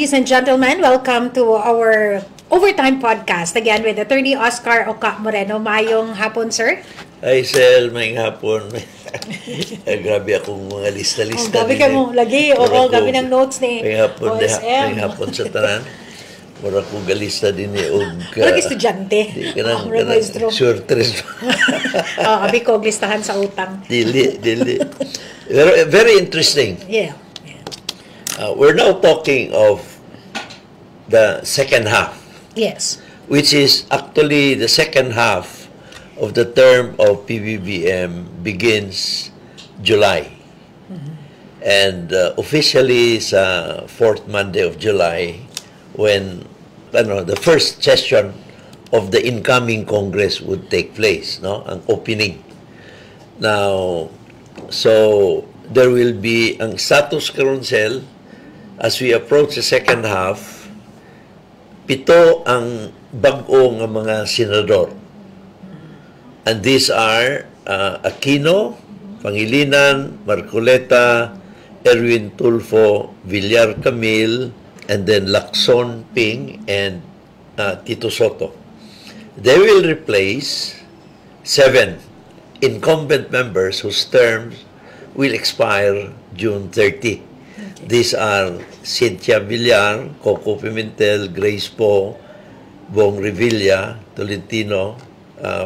ladies and gentlemen. Welcome to our Overtime Podcast. Again, with Attorney Oscar Oca Moreno. Mayong hapon, sir. Ay, Sel, may hapon. Grabe akong mga lista-lista. Gabi ka mo lagi. Oo, gabi ng notes ni may hapon, OSM. may hapon sa tanan. Mura kong galista din ni Og. Parang estudyante. Di ka nang sure tres. Abi ko, listahan sa utang. Dili. Very interesting. Yeah. We're now talking of the second half. Yes. Which is actually the second half of the term of PBBM begins July. And officially sa fourth Monday of July when the first session of the incoming Congress would take place, no? Ang opening. Now, so there will be ang status karon, Sel, as we approach the second half, 7 ang bag-o nga mga senador. And these are Aquino, Pangilinan, Marcoleta, Erwin Tulfo, Villar Camil, and then Lacson Ping and Tito Soto. They will replace 7 incumbent members whose terms will expire June 30. These are Cynthia Villar, Coco Pimentel, Grace Poe, Bong Revilla, Tolentino,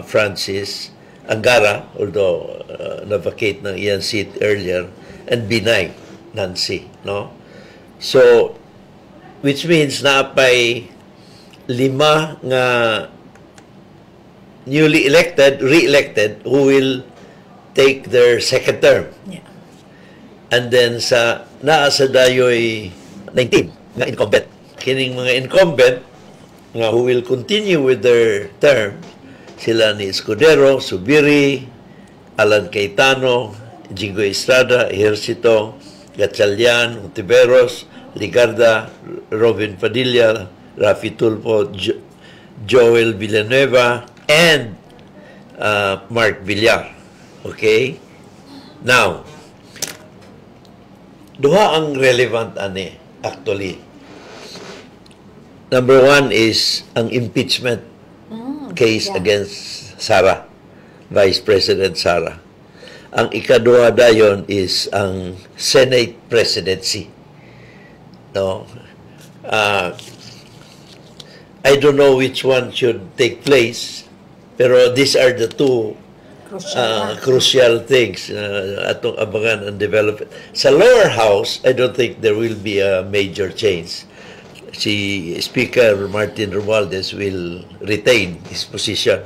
Francis, Angara, although na-vacate ng iyan seat earlier, and Binay, Nancy. No? So, which means napay 5 nga newly elected, re-elected, who will take their second term. Yeah. And then sa naa sa dayoy 19 nga incumbent. Kining mga incumbent nga who will continue with their term, sila ni Escudero, Subiri, Alan Cayetano, Jingoy Estrada, Ejercito, Gatchalian, Ontiveros, Ligarda, Robin Padilla, Rafi Tulfo, Joel Villanueva, and Mark Villar. Okay? Now, duha ang relevant ani actually. Number 1 is ang impeachment case against Sara, Vice President Sara. Ang ikaduha dayon is ang Senate presidency. No? I don't know which one should take place, pero these are the two crucial things atong abangan and development. Sa lower house, I don't think there will be a major change. Si Speaker Martin Romualdez will retain his position.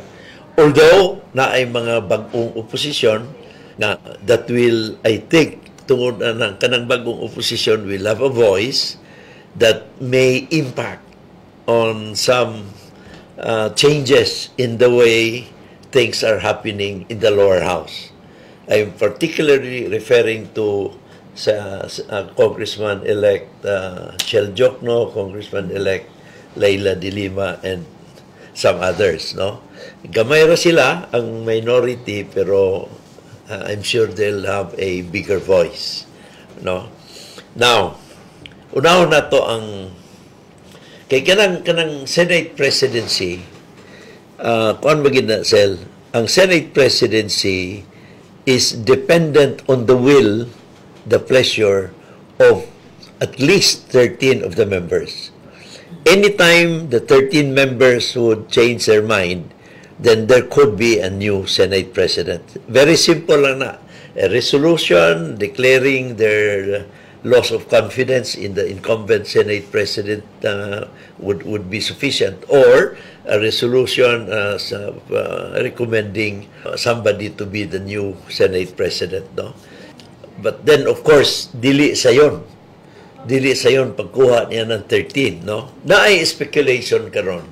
Although, na ay mga bagong opposition na that will, I think, tungod na kanang bagong opposition will have a voice that may impact on some changes in the way things are happening in the lower house. I'm particularly referring to Congressman-elect Shel Jokno, Congressman-elect Leila de Lima, and some others. No, gamay ra sila ang minority, pero I'm sure they'll have a bigger voice. No, now unaw na to ang kay kanang Senate presidency. Kuan magid na, Sel, ang Senate presidency is dependent on the will, the pleasure of at least 13 of the members. Anytime the 13 members would change their mind, then there could be a new Senate president. Very simple lang na. A resolution declaring their loss of confidence in the incumbent Senate president would be sufficient, or a resolution recommending somebody to be the new Senate president. No? But then, of course, dili sayon pagkuha niya ng 13. No? Naay speculation karon.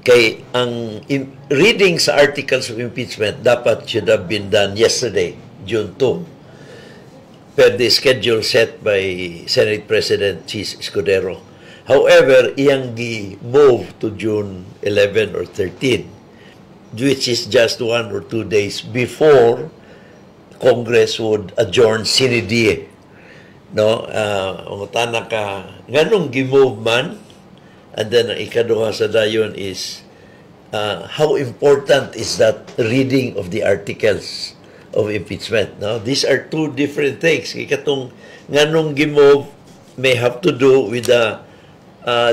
Kay ang reading sa articles of impeachment dapat should have been done yesterday, June 2. Per the schedule set by Senate President Chis Escudero. However, iyang gi-move to June 11 or 13, which is just 1 or 2 days before Congress would adjourn sine die. no, ungutana ka nganong gimove man, and then ang ikaduha sa dayon is how important is that reading of the articles of impeachment, no? These are two different things. Ikatong nganong gimove may have to do with the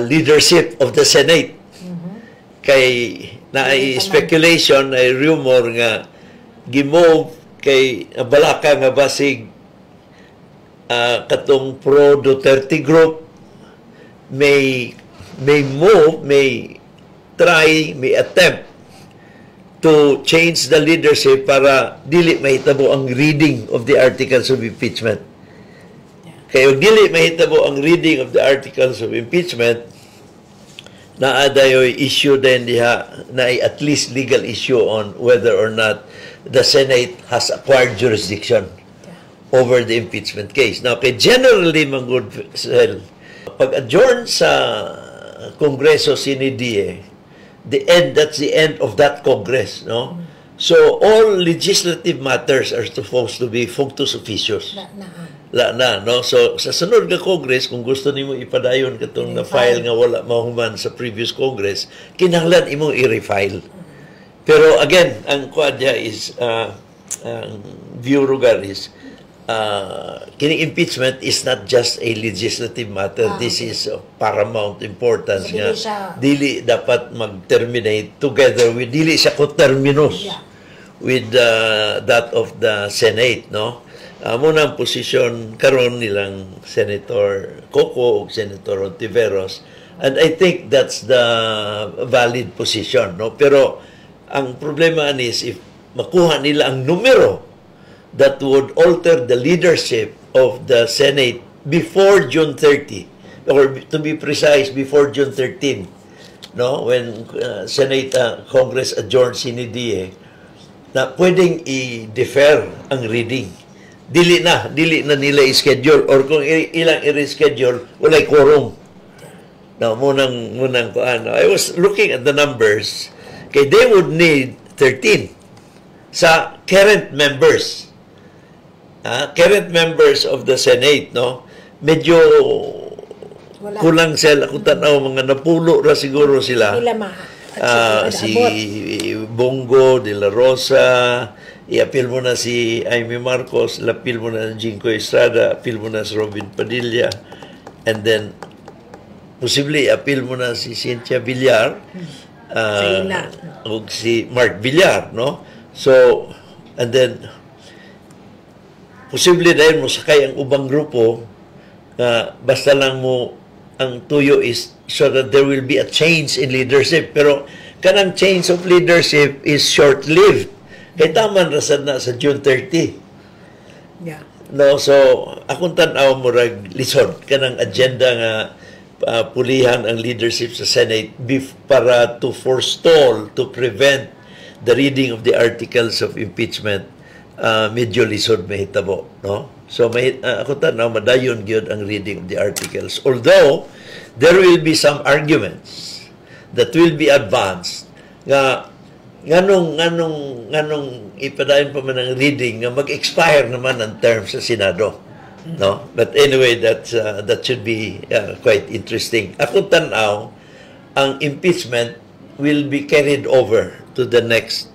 leadership of the Senate. Kay naay speculation, ay rumor nga gimove kay balaka nga basig katong pro Duterte group may move, may try, may attempt to change the leadership para dili mahitabo ang reading of the articles of impeachment. Kaya dili mahitabo ang reading of the articles of impeachment, naadayoy issue din diha na at least legal issue on whether or not the Senate has acquired jurisdiction over the impeachment case. Now, kay generally, manggod, pag-adjourn sa Kongreso CNDA, that's the end of that Congress, no? So, all legislative matters are supposed to be functus officios. No? So, sa sunod nga Congress, kung gusto nimo ipadayon katong na file nga wala mahuman sa previous Congress, kinahanglan imong i-refile. Pero again, ang kuadya is, ang view rugar is, kining impeachment is not just a legislative matter. This is of paramount importance nga. Dili dapat mag-terminate together with, dili siya co-terminus with that of the Senate, no? Muna ang posisyon karon nilang Senator Coco o Senator Ontiveros, and I think that's the valid position, no? Pero ang problema is if makuha nila ang numero that would alter the leadership of the Senate before June 30, or to be precise, before June 13, no? When Senate Congress adjourns CNDA, na pwedeng i-defer ang reading. Dili na nila i-schedule, or kung ilang i-reschedule, walay quorum. Now, munang kuan. I was looking at the numbers, kay they would need 13 sa current members. Current members of the Senate, no? Medyo kulang sila. Kung tanaw, mga napulo ra siguro sila. Si Bongo de la Rosa, i-appeal mo na si Amy Marcos, i-appeal mo na si Jinko Estrada, i-appeal mo na si Robin Padilla, and then posible i-appeal mo na si Cynthia Villar, o si Mark Villar, no? So, and then posible dahil mo sakay ang ubang grupo na basta lang mo ang tuyo is so that there will be a change in leadership. Pero kanang change of leadership is short-lived. Kaya taman rasad na sa June 30. Yeah. No, so akong tanaw mo rag lisod kanang agenda nga pulihan ang leadership sa Senate para to forestall, to prevent the reading of the articles of impeachment. Medyo lisod mahitabo, no? So ako tanaw madayon gyud ang reading of the articles, although there will be some arguments that will be advanced nga nganong ipadayon pa man ang reading nga mag-expire naman ang term sa Senado, no? But anyway, that should be quite interesting. Ako tanaw ang impeachment will be carried over to the next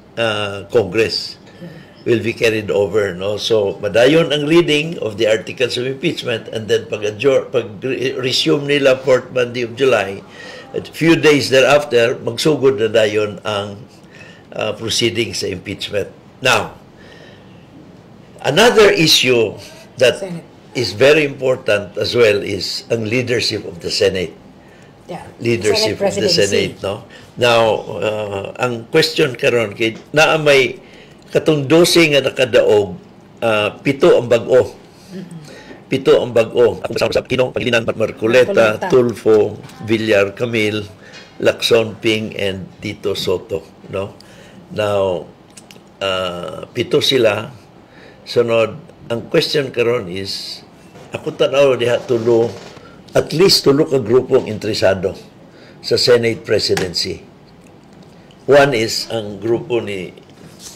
Congress. Will be carried over, no? So madayon ang reading of the articles of impeachment, and then pag resume nila 4th Monday of July, a few days thereafter magsugod na dayon ang proceedings sa impeachment. Now, another issue that is very important as well is ang leadership of the Senate. Leadership of the Senate, no? Now, ang question karon kay naa may katong 12 nga nakadaog, 7 ang bag-o. 7 ang bag-o. Ako sa Kinong, Pangilinan, Marcoleta, Tulfo, Villar, Camille, Lacson, Ping, and Tito Soto, no? Now, 7 sila. Sunod, ang question karon is, ako tanaw diha at least tulo ka grupong interesado sa Senate presidency. One is ang grupo ni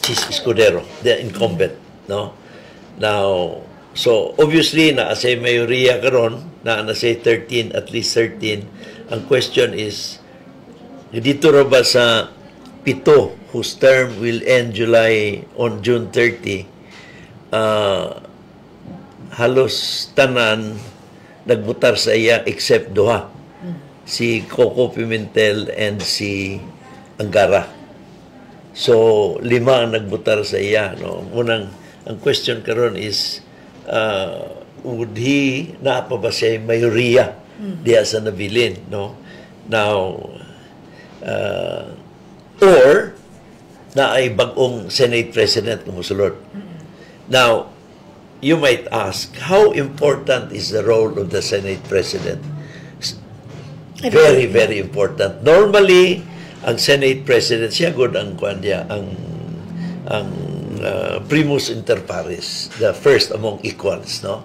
Chis Escudero, the incumbent, no? Now, So, obviously, na-asay mayoria karon, na-asay 13, at least 13. Ang question is, dito ra ba sa pito, whose term will end on June 30, halos tanan nagbutar sa iya except duha. Si Coco Pimentel and si Angara. So, 5 ang nagbutar sa iya. No? Munang, ang question karon is, would he naapa ba siya mayoria diya sa nabilin? No? Now, or na ay bagong Senate President kumusulod. Now, you might ask, how important is the role of the Senate President? Very, very important. Normally, ang Senate President, siya good ang kanya, ang primus inter pares, the first among equals, no?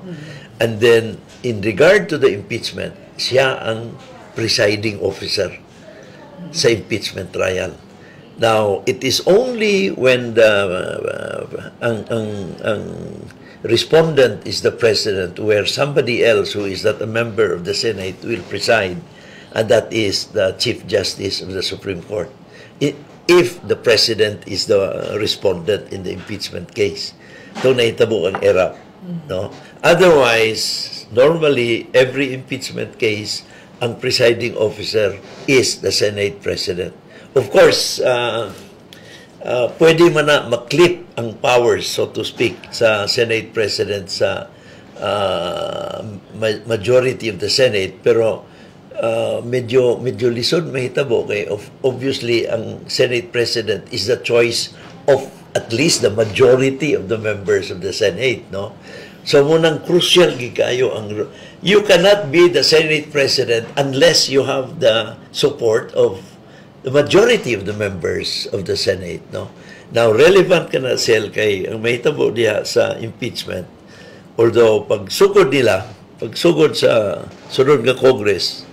And then, in regard to the impeachment, siya ang presiding officer sa impeachment trial. Now, it is only when ang respondent is the president, where somebody else who is not a member of the Senate will preside, and that is the Chief Justice of the Supreme Court. If the president is the respondent in the impeachment case, ito nahitabo ang ERAP. No? Otherwise, normally, every impeachment case, ang presiding officer is the Senate President. Of course, pwede man na maklip ang powers, so to speak, sa Senate President sa majority of the Senate, pero medyo lisod mahitabo kay obviously ang Senate President is the choice of at least the majority of the members of the Senate, no? So munang crucial gikayo ang you cannot be the Senate President unless you have the support of the majority of the members of the Senate, no? Now, relevant ka na, Sel, kay ang mahitabo diha sa impeachment, although pagsugod sa sunod nga Congress,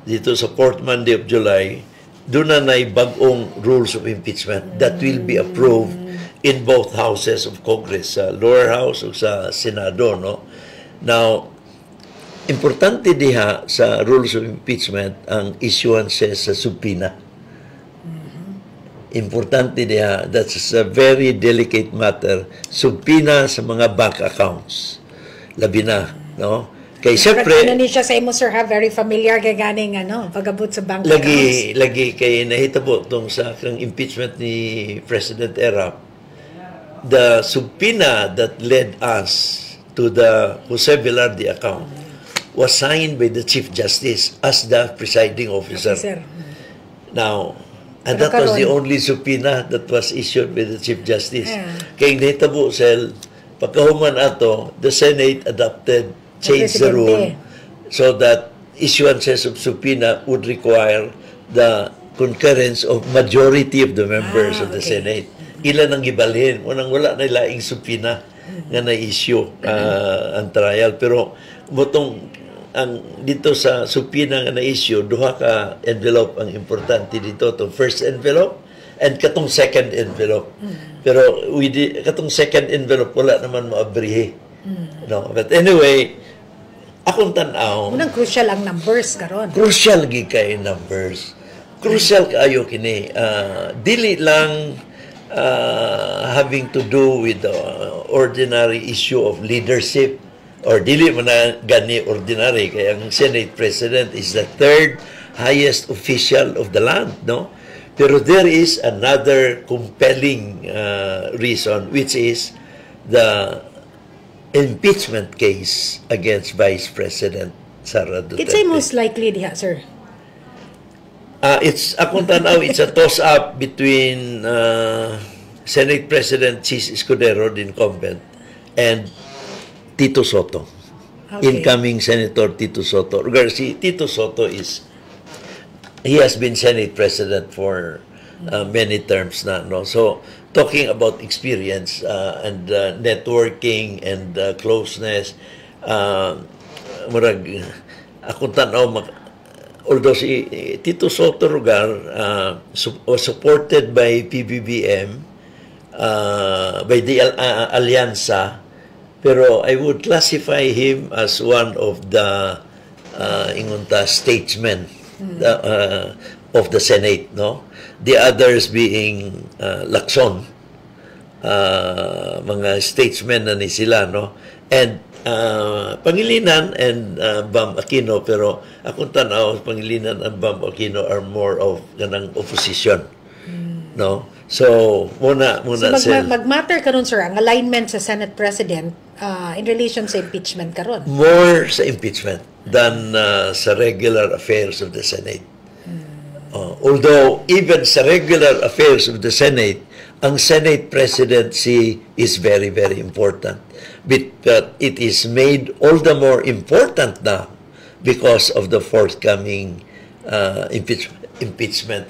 dito sa 4th Monday of July, doon na bagong rules of impeachment that will be approved in both houses of Congress, sa lower house o sa Senado, no? Now, importante diha sa rules of impeachment ang issuances sa subpoena. Importante diha, that's a very delicate matter, subpoena sa mga bank accounts. Labi na, no? Kay siyempre, ano ni siya sa imo, sir, ha? Very familiar kay ganing pag-abot sa bank accounts. Lagi kay nahitabo tong sa kang impeachment ni President Erap. The subpoena that led us to the Jose Velarde account was signed by the Chief Justice as the presiding officer. Now, and that was the only subpoena that was issued by the Chief Justice. Kay nahitabo, Sel, pagkahuman ato, the Senate adopted, changed the rule so that issuances of subpoena would require the concurrence of majority of the members of the Senate. Ilan ang gibalhin. Wala na laing subpoena nga na-issue ang trial. Pero dito sa subpoena nga na-issue, duha ka envelope ang importante dito. Itong first envelope and katong second envelope. Pero katong second envelope, wala naman maabrihe. No? But anyway, akong tanaw, unang crucial ang numbers karon. Crucial gikay numbers. Crucial kaayo kini. Dili lang having to do with the ordinary issue of leadership, or dili man na gani ordinary, kaya ang Senate President is the third highest official of the land, no? Pero there is another compelling reason, which is the impeachment case against Vice President Sara Duterte. It's most likely diha, sir. It's akong tanaw, it's a toss-up between Senate President Chis Escudero, the incumbent, and Tito Soto. Incoming Senator Tito Soto. Si Tito Soto he has been Senate President for many terms na, no? So, talking about experience and networking and closeness, akong tanaw, although si Tito Soto Rugar was supported by PBBM, by the Alyansa, Pero I would classify him as one of the ingunta statesmen of the Senate, no? The others being Lacson, mga statesmen na ni sila, no? And Pangilinan and Bam Aquino, pero akong tanaw, Pangilinan and Bam Aquino are more of ganang opposition, no? So, muna so mag-matter karon sir ang alignment sa Senate President in relation sa impeachment karon. More sa impeachment than sa regular affairs of the Senate. Although even sa regular affairs of the Senate, ang Senate presidency is very, very important. But it is made all the more important now because of the forthcoming impeachment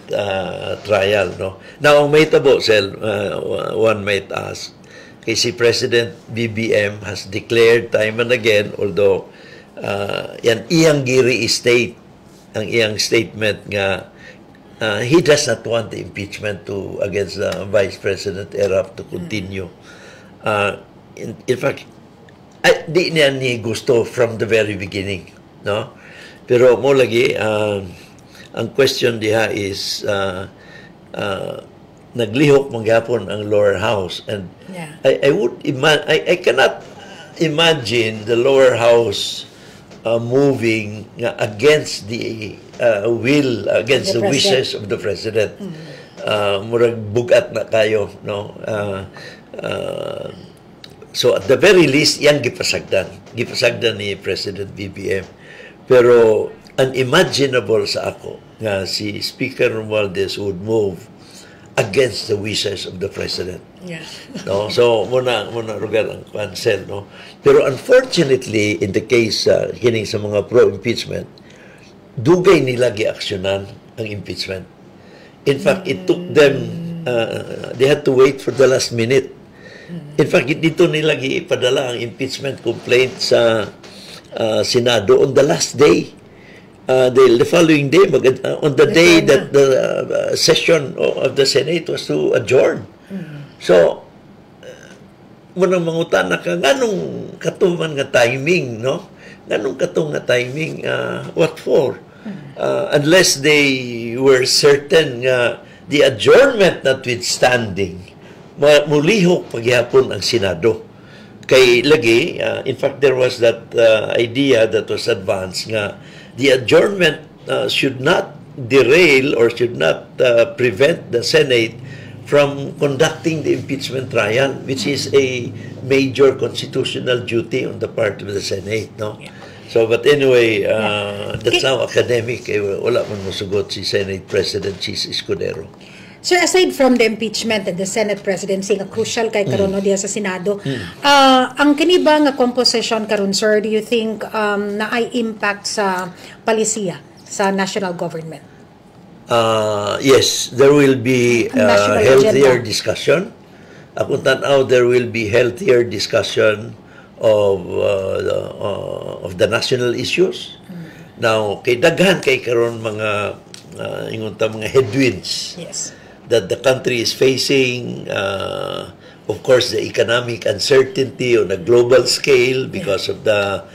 trial. No? Now, ang may tabo, Sel, one might ask, kay si President BBM has declared time and again, although yan iyang giri state, ang iyang statement nga he does not want the impeachment against the Vice President Erap to continue. In fact, di niya ni gusto from the very beginning, no? Pero mo lagi ang question diha is naglihok mangyapon ang lower house, and Yeah. I cannot imagine the lower house moving against the will, against the wishes of the president. Murag bugat na kayo, no? So at the very least, yan gipasagdan ni President BBM. Pero unimaginable sa ako nga si Speaker Romualdez would move against the wishes of the president. Yeah. No, so muna rugal ang cancel, no. Pero unfortunately, in the case kining sa mga pro-impeachment, dugay nila giaksyonan ang impeachment. In fact, it took them they had to wait for the last minute. In fact, dito nila gipadala ang impeachment complaint sa Senado on the last day. The following day, on the day that the session of the Senate was to adjourn. So, munang mangutan na ka, nganong katuman nga timing, no? Nganong katong nga timing, what for? Unless they were certain nga the adjournment notwithstanding, mulihok paghihapon ang Senado. Kay lagi, in fact, there was that idea that was advanced nga the adjournment should not derail or should not prevent the Senate from conducting the impeachment trial, which is a major constitutional duty on the part of the Senate, no? Yeah. So, but anyway, that's now academic. Wala man masugot si Senate President Chis Escudero. Sir, aside from the impeachment and the Senate presidency nga crucial kay karon no diya sa Senado, ang kiniba nga composition karon sir, do you think na ay impact sa palisiya sa national government? Yes, there will be healthier discussion. Akong tanaw, there will be healthier discussion of the national issues. Now, kay daghan kay karon mga ingunta mga headwinds. Yes. That the country is facing, of course, the economic uncertainty on a global scale because of the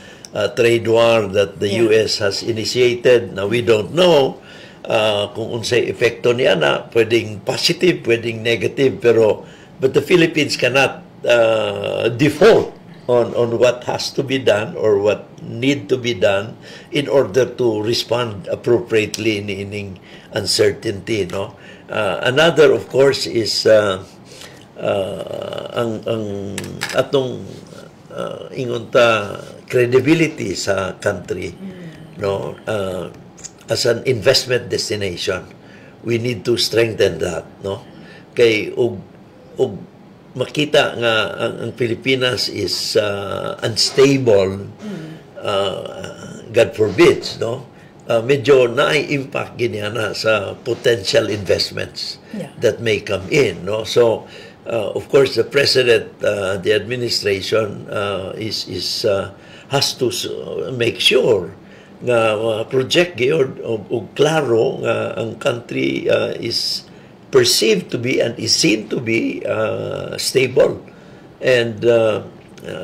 trade war that the U.S. has initiated. Now, we don't know kung unsay epekto niya na, pwedeng positive, pwedeng negative, but the Philippines cannot default on what has to be done or what need to be done in order to respond appropriately in uncertainty, no? Another, of course, is ang atong ingunta credibility sa country, no? As an investment destination, we need to strengthen that, no? Kay og makita nga ang Pilipinas is unstable, God forbids, no? Medyo na-impact giniana sa potential investments that may come in, no? So of course the president, the administration has to make sure nga project gyud og klaro nga ang country is perceived to be and is seen to be stable, and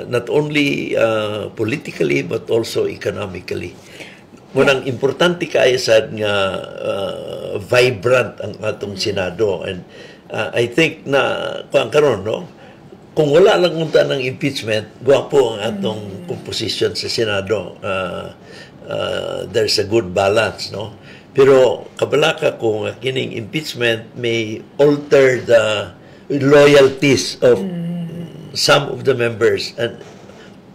not only politically but also economically. Munang importante kayo sad nga vibrant ang atong Senado, and I think na kuan karon, no, kung wala lang unta ng impeachment, gwapo ang atong composition sa Senado. There's a good balance, no. Pero kabalaka kung kining impeachment may alter the loyalties of some of the members, and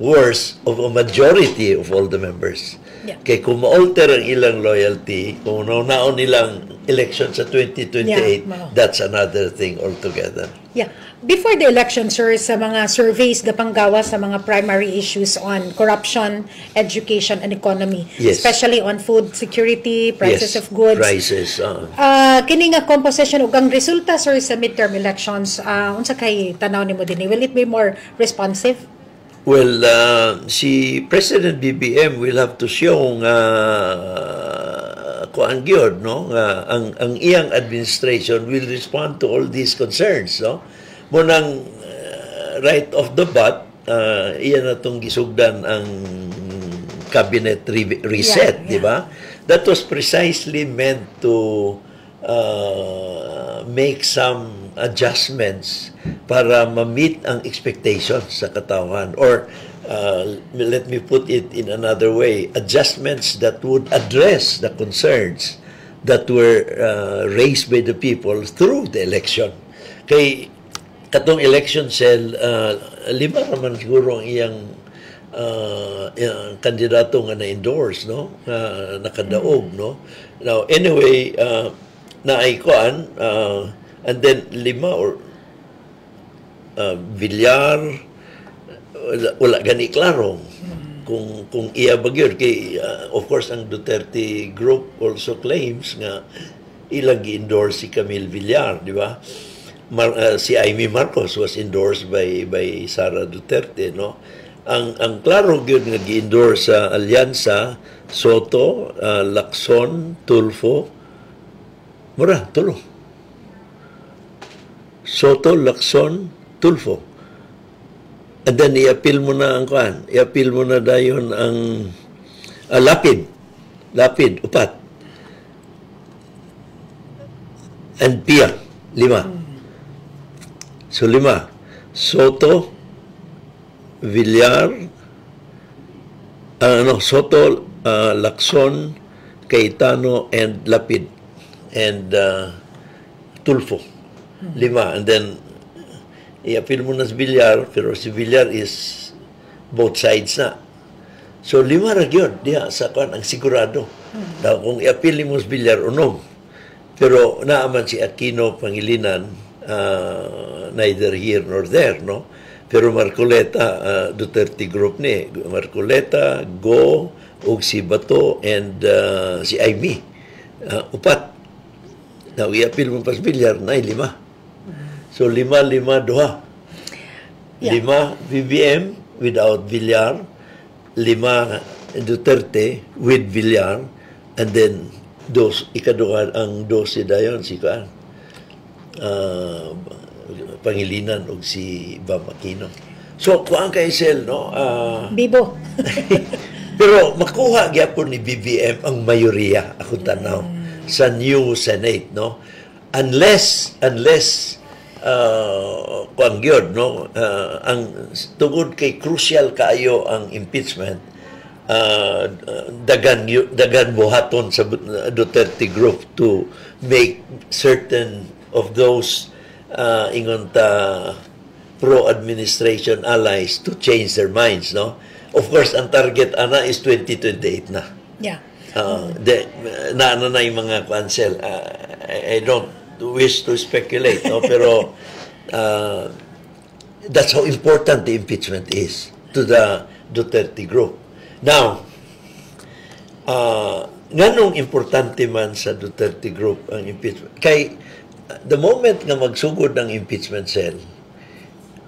worse, of a majority of all the members. Yeah. Kaya kung ma-alter ang ilang loyalty, kung naon nilang election sa 2028, Yeah, that's another thing altogether. Yeah. Before the election, sir, sa mga surveys na panggawa sa mga primary issues on corruption, education, and economy, Yes. especially on food security, prices Yes, of goods. prices. Kini nga composition ug ang resulta, sir, sa midterm elections, unsa kay tanaw nimo dinhi? Will it be more responsive? Well, si President BBM will have to show nga kuan gyud, no, nga ang iyang administration will respond to all these concerns, no. Munang right off the bat, iyan natong gisugdan ang cabinet reset, Yeah, di ba? That was precisely meant to make some adjustments para ma-meet ang expectations sa katawan, or let me put it in another way, adjustments that would address the concerns that were raised by the people through the election. Kay katong election cell, 5 naman siguro ang iyang kandidato nga na-endorse, no, nakadaog, no. Now anyway, naikuan, and then 5 or Villar, wala gani klaro kung iya bagyod kay of course ang Duterte group also claims nga ilang gi-endorse si Camille Villar, di ba? Si Amy Marcos was endorsed by Sara Duterte, no. Ang klaro gyud nga gi-endorse sa alyansa Soto, Lacson, Tulfo, mura tulo. Soto, Lacson, Tulfo. And then i-appeal mo na ang kuan. I-appeal mo na dayon ang Lapid. Lapid, 4. And Pia, 5. So 5. Soto, Villar, Soto, Lacson, Cayetano, and Lapid. And Tulfo. 5. And then i-appeal mo na si Villar, pero si Villar is both sides na. So 5 ra gyud diha sa kuan ang sigurado. Daw kung i-appeal mo si Villar unom. Pero naaman si Aquino Pangilinan, neither here nor there, no. Pero Marcoleta, Duterte group ni, Marcoleta, Go, ug si Bato, and si Amy, 4. Now i-appeal mo pa si Villar, na 5. So 5-5-2. Yeah. 5 BBM without Villar, 5 Duterte with Villar, and then ikaduhan ang 12 dayon si Kaan, Pangilinan ug si Bam Aquino. So kuan kay Sel, no, Bibo. pero makuha gyapon ni BBM ang mayoriya akong tanaw sa new Senate, no, unless kuan gyud, no, ang tungod kay crucial kaayo ang impeachment, dagan buhaton sa Duterte group to make certain of those ingon ta pro-administration allies to change their minds, no. Of course ang target ana is 2028 na. Yeah. Na yung mga cancel. I don't wish to speculate, no, pero that's how important the impeachment is to the Duterte group. Now, nganong importante man sa Duterte group ang impeachment? Kay the moment nga magsugod ng impeachment cell,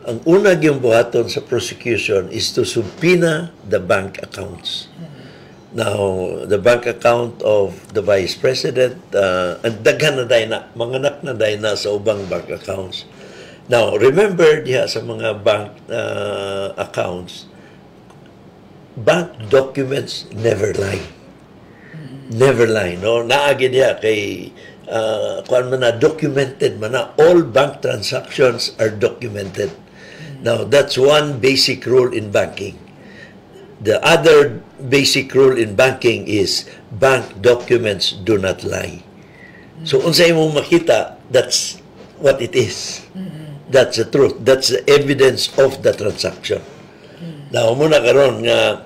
ang una yung buhaton sa prosecution is to subpoena the bank accounts. Now, the bank account of the Vice President, and daghan na day na, manganak na day na sa ubang bank accounts. Now, remember diha sa mga bank accounts, bank documents never lie. Never lie, no? Naagi diha kay kuan man na documented man na, all bank transactions are documented. Now, that's one basic rule in banking. The other basic rule in banking is bank documents do not lie. So, unsay imong makita, that's what it is. That's the truth. That's the evidence of the transaction. Now, muna karon nga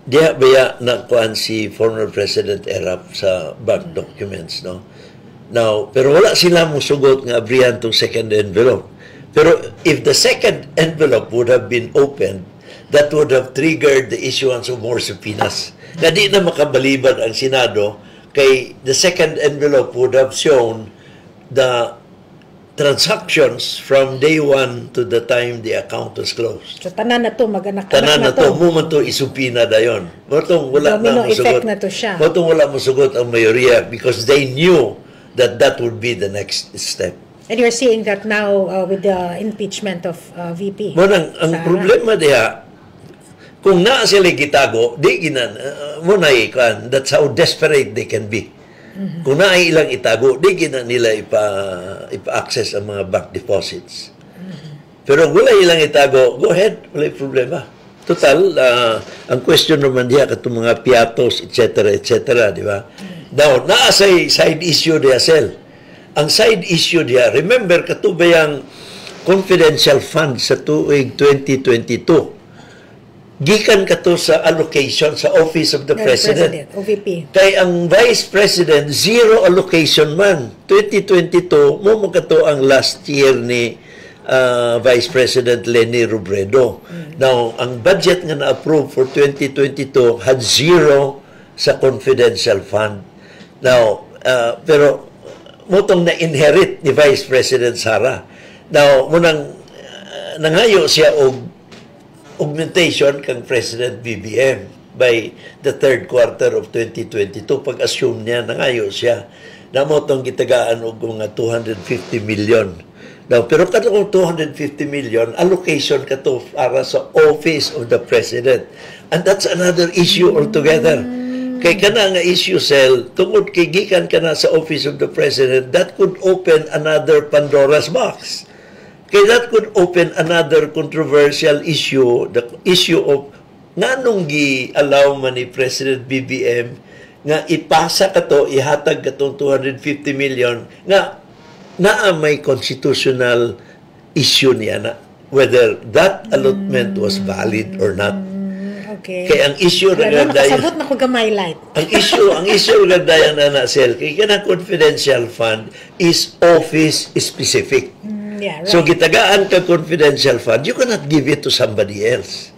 diha baya nakuan si former President Erap sa bank documents, no? Now, pero wala sila musugot nga abrihan tong second envelope. Pero if the second envelope would have been opened, that would have triggered the issuance of more subpoenas. Na di na makabalibad ang Senado kay the second envelope would have shown the transactions from day one to the time the account was closed. So, tanan na to, mag-anak Tanan na to, mo man to isupina dayon. Motong wala Domino na mo effect sugot. na to siya. Motong wala mo sugot ang mayoriya because they knew that that would be the next step. And you're seeing that now with the impeachment of VP. Ang Sara. problema diha, kung naa sila gitago, di ginan, muna ikan, that's how desperate they can be. Kung naa ilang itago, di ginan nila ipa-access ang mga bank deposits. Pero kung wala ilang itago, go ahead, wala problema. Total, ang question naman diha katong mga piatos, etc., di ba? Now, naa say side issue diha, Sel. Ang side issue diha, remember katubayang confidential fund sa tuig 2022. Gikan kato sa allocation sa Office of the President. OVP. Kay ang Vice President, zero allocation man. 2022, mo kato ang last year ni Vice President Leni Robredo. Now, ang budget nga na-approve for 2022 had zero sa confidential fund. Now, pero motong na-inherit ni Vice President Sara. Now, munang nangayo siya og augmentation kang President BBM by the third quarter of 2022. Pag-assume niya, nangayo siya. Namotong gitagaan og mga 250 million. Now, pero katong 250 million, allocation kato para sa Office of the President. And that's another issue altogether. Kay kana nga issue, Sel, tungod kay gikan kana sa Office of the President, that could open another Pandora's box. Kaya that could open another controversial issue, the issue of nganong gi-allow man ni President BBM nga ipasa kato, ihatag katong 250 million nga naa may constitutional issue niya na whether that allotment was valid or not. Okay. Kaya ang issue Wala, nakasabot na ko gamay light. ang issue gadayan na Sel, kay kana confidential fund is office specific. Yeah, right. So, gitagaan ka confidential fund, you cannot give it to somebody else.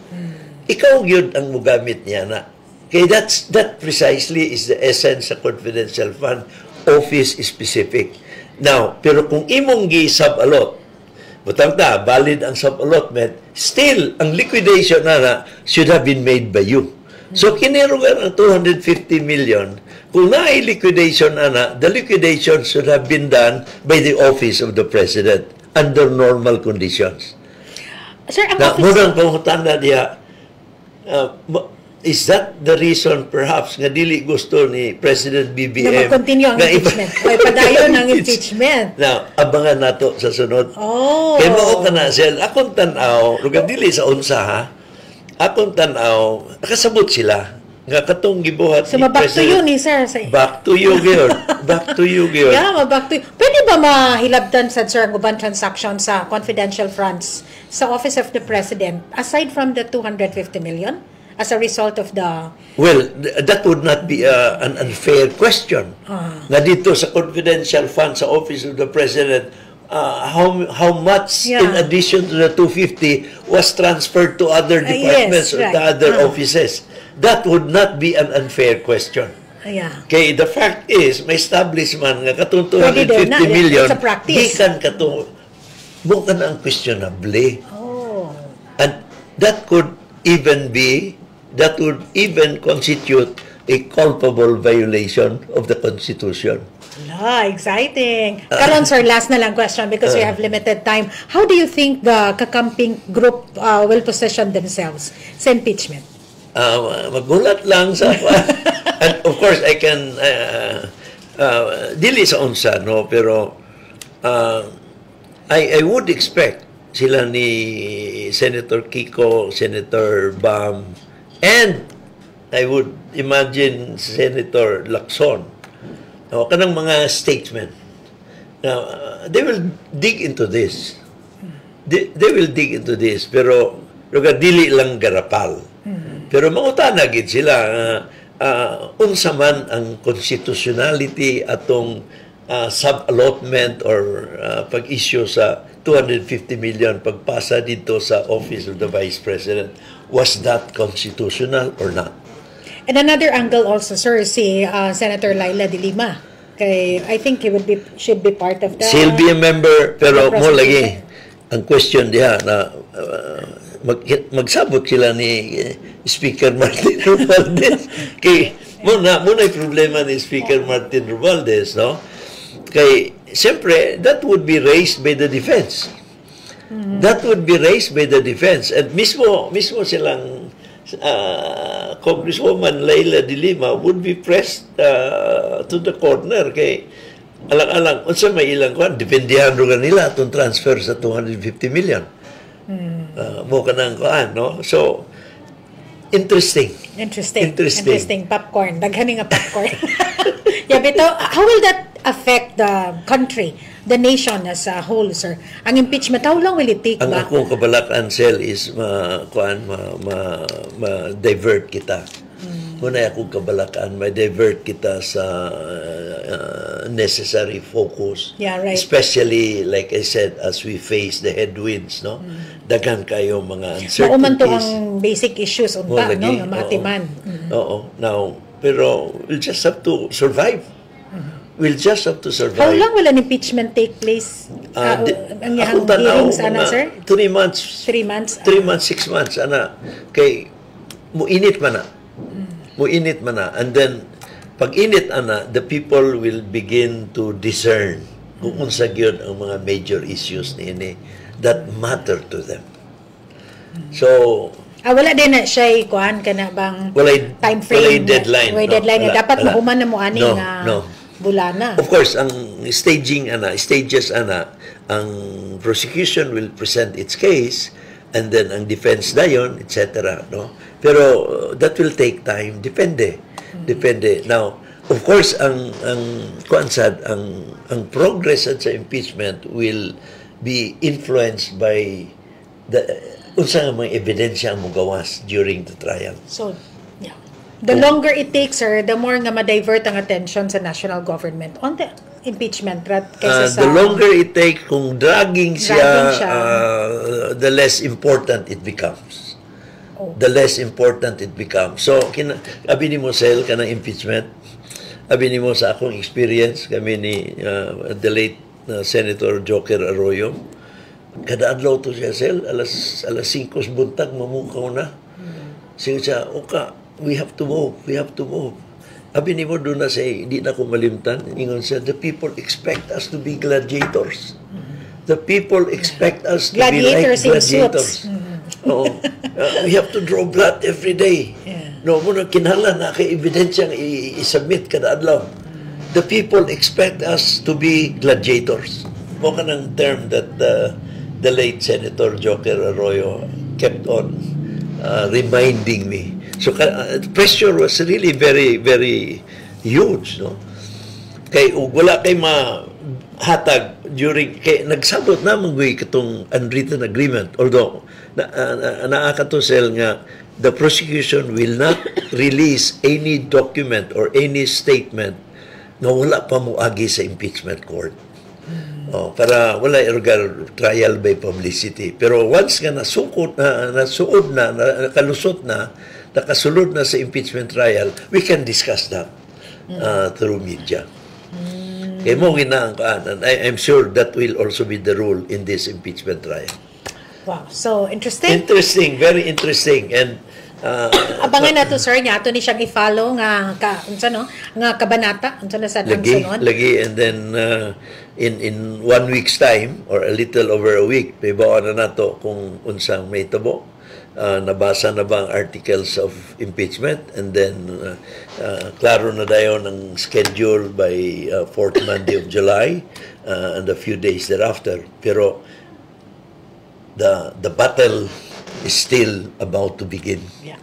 Ikaw yun ang mugamit niya na. Okay, that precisely is the essence sa confidential fund, office specific. Now, pero kung imong gi-sub-allot, butang ta, valid ang sub-allotment, still, ang liquidation na should have been made by you. So, kinirugan ang 250 million. Kung na-liquidation the liquidation should have been done by the Office of the President under normal conditions. Sir, ang Na, office... munang pangutanda diya, is that the reason perhaps nga dili gusto ni President BBM na mag-continue ang impeachment. O padayon ang impeachment. Now, abangan nato sa sunod. Oh. Kaya mao ka na, Sel, akong tanaw, lugar dili sa unsa ha, akong tanaw, nakasabot sila. Nga katong gibuhat So, back to you ni sir. Back to you, George. Back to you, George. Yeah, back to you. Pwede ba mahilabdan sa sir ang uban transaction sa confidential funds sa Office of the President aside from the 250 million as a result of the... Well, that would not be an unfair question. Nga dito sa confidential fund sa Office of the President, how much in addition to the 250 was transferred to other departments or to other offices? That would not be an unfair question. Yeah. Okay, the fact is, may establishment nga katong 250 million, gikan katong mo ka na ang questionable. Oh. And that would even constitute a culpable violation of the Constitution. Exciting. Karon, sir, last na lang question because we have limited time. How do you think the kakamping group will position themselves sa impeachment? Magulat lang sa and of course I can dili sa unsa, no, pero I would expect sila ni Senator Kiko, Senator Bam, and I would imagine Senator Lacson, no, kanang mga statesmen. Now, they will dig into this. They will dig into this, pero dili lang garapal. Pero mangutana gid sila unsa man ang constitutionality atong sub-allotment or pag-issue sa 250 million pagpasa dito sa Office of the Vice President. Was that constitutional or not? And another angle also, sir, si Senator Laila De Lima. Kay, I think should be part of the... She'll be a member, pero mo lagi, ang question diha na magsabot sila ni Speaker Martin Romualdez. Kay, muna yung problema ni Speaker Martin Romualdez, no? Kay, siyempre, that would be raised by the defense. That would be raised by the defense. At mismo silang Congresswoman Laila De Lima would be pressed to the corner kay alang-alang unsa may ilang kuan dependihan ro nila atong transfer sa 250 million. Mo kanang kuan, no? So interesting popcorn, daghani nga popcorn. Yeah, bito, how will that affect the country, the nation as a whole, sir? Ang impeachment, how long will it take? Ang akong kabalakan, Sel, is ma-divert kita. Muna akong kabalakan, ma-divert kita sa necessary focus. Yeah, right. Especially, like I said, as we face the headwinds, no? Dagan kayo mga uncertainties. Mauman to ang basic issues unta, no? Nga matiman. Oo. Now, pero we'll just have to survive. We'll just have to survive. How long will an impeachment take place? Ang yahang hearings, sir? 3 months. 3 months? 3 months, 6 months, Kay, muinit man na. Muinit man na. And then, pag init, the people will begin to discern kung unsa gyud ang mga major issues niini that matter to them. So, wala din na siya kuan ka na bang time frame? Walay deadline. Walay deadline na dapat mahuman na mo ani nga bulana. Of course, ang stages ang prosecution will present its case and then ang defense dayon, etc. No? Pero that will take time. Depende. Now, of course, ang progress at sa impeachment will be influenced by the unsa nga mga ebidensya ang mogawas during the trial. So, yeah. The longer it takes, sir, the more nga ma-divert ang attention sa national government on the impeachment kaysa sa... The longer it takes, kung dragging siya, the less important it becomes. The less important it becomes. So, abi ni mo, Sel, ka ng impeachment, abi ni mo sa akong experience, kami ni the late Senator Joker Arroyo, kada adlaw to siya, Sel, alas 5 buntag, mamukaw na. Sige siya, we have to move. Abi ni mo doon na say, hindi na ko malimtan. Ingon siya, the people expect us to be gladiators. The people expect us to be like gladiators. We have to draw blood every day. No, muna kinahanglan na kay ebidensyang i-submit kada adlaw. The people expect us to be gladiators. Mo ka ng term that the late Senator Joker Arroyo kept on reminding me. So, pressure was really very, very huge, no? Kay wala kay mahatag during, kay nagsabot naman katong unwritten agreement. Although, naakatusel nga, the prosecution will not release any document or any statement na wala pa moagi sa impeachment court. Para wala irregular trial by publicity. Pero once nga nasuod na, nakalusot na, nakasulod na sa impeachment trial, we can discuss that through media. Kaya mo and I'm sure that will also be the rule in this impeachment trial. Wow, so interesting. Interesting, very interesting. And Abangan na to, sir, niya ato ni siyang i-follow nga unsa no nga kabanata unsa na sa ang sunod. Lagi, and then in 1 week's time or a little over a week pibawa na nato kung unsang may tabo. Nabasa na ba ang articles of impeachment, and then klaro na dayon ang schedule by 4th Monday of July and a few days thereafter. Pero the battle is still about to begin. Yeah.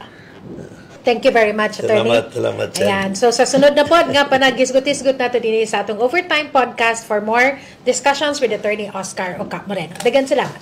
Thank you very much, Attorney. Salamat. Ayan. So, sa sunod na pod, nga panagisgot-isgot nato din sa atong Overtime Podcast for more discussions with Attorney Oscar Oca Moreno. Dagan salamat.